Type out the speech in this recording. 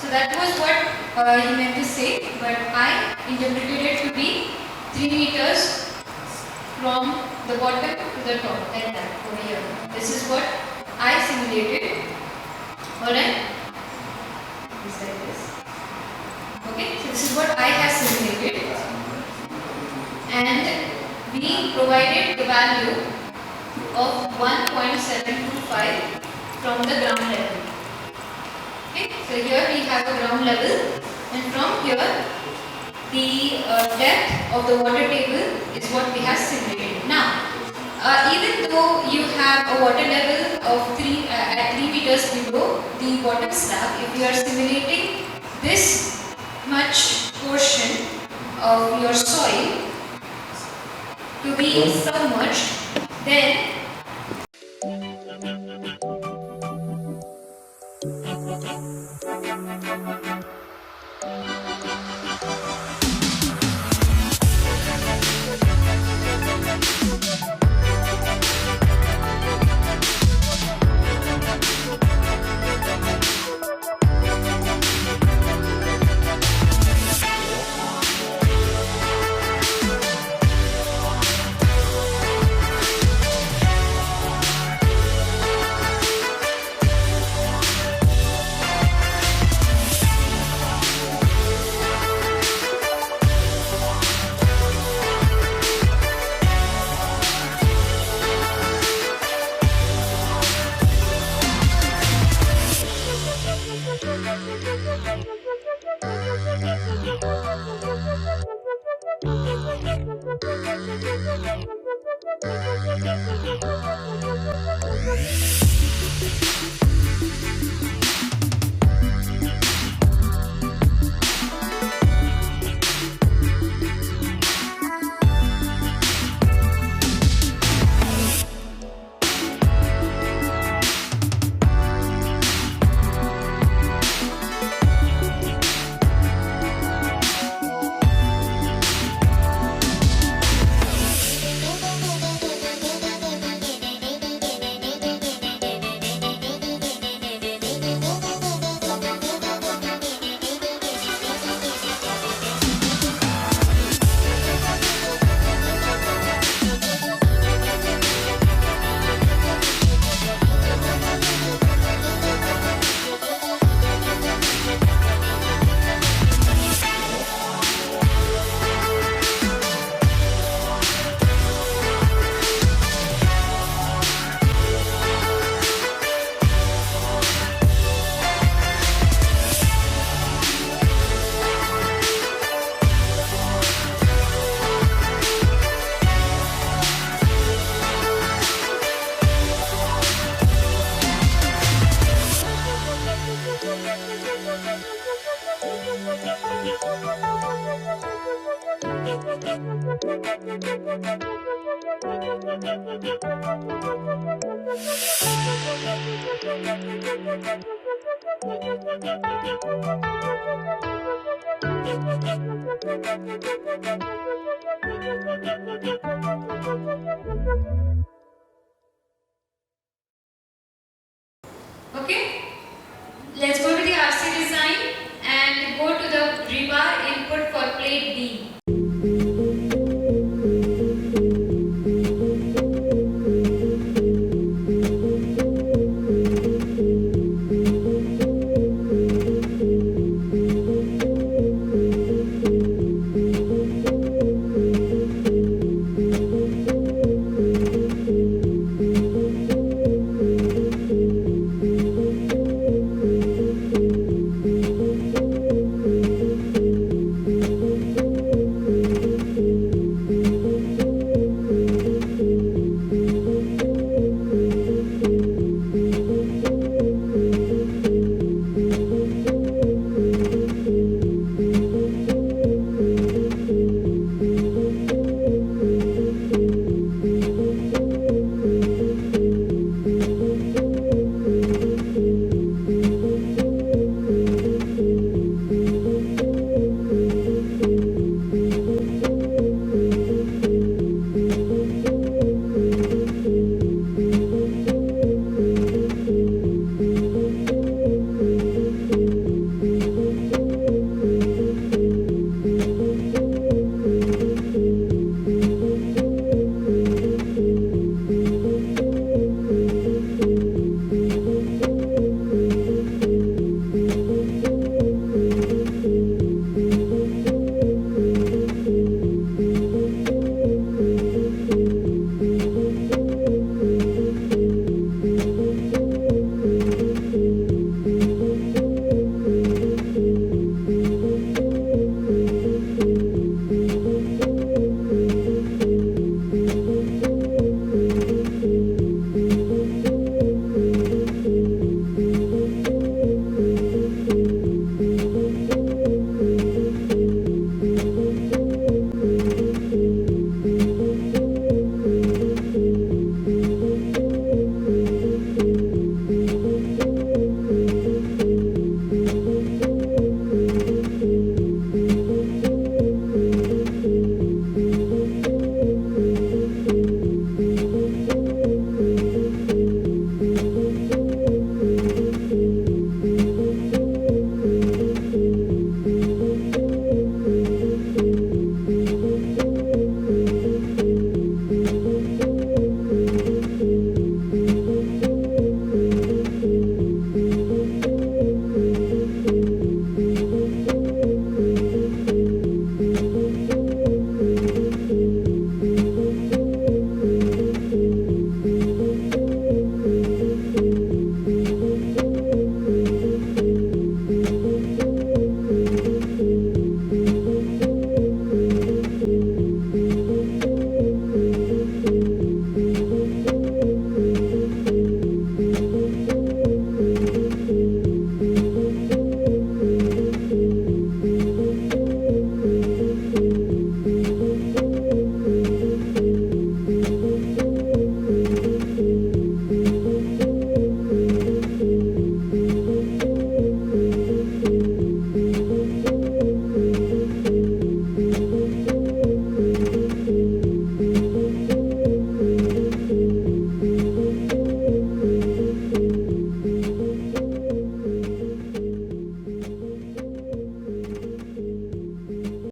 That was what he meant to say, but I interpreted it to be 3 meters from the bottom to the top, like that, over here. This is what I simulated. Alright? Just like this. Okay, so this is what I have simulated. And we provided the value of 1.725 from the ground level. Okay, so here we have a ground level, and from here the depth of the water table is what we have simulated. Now, even though you have a water level of at 3 meters below the bottom slab, if you are simulating this much portion of your soil to be submerged, then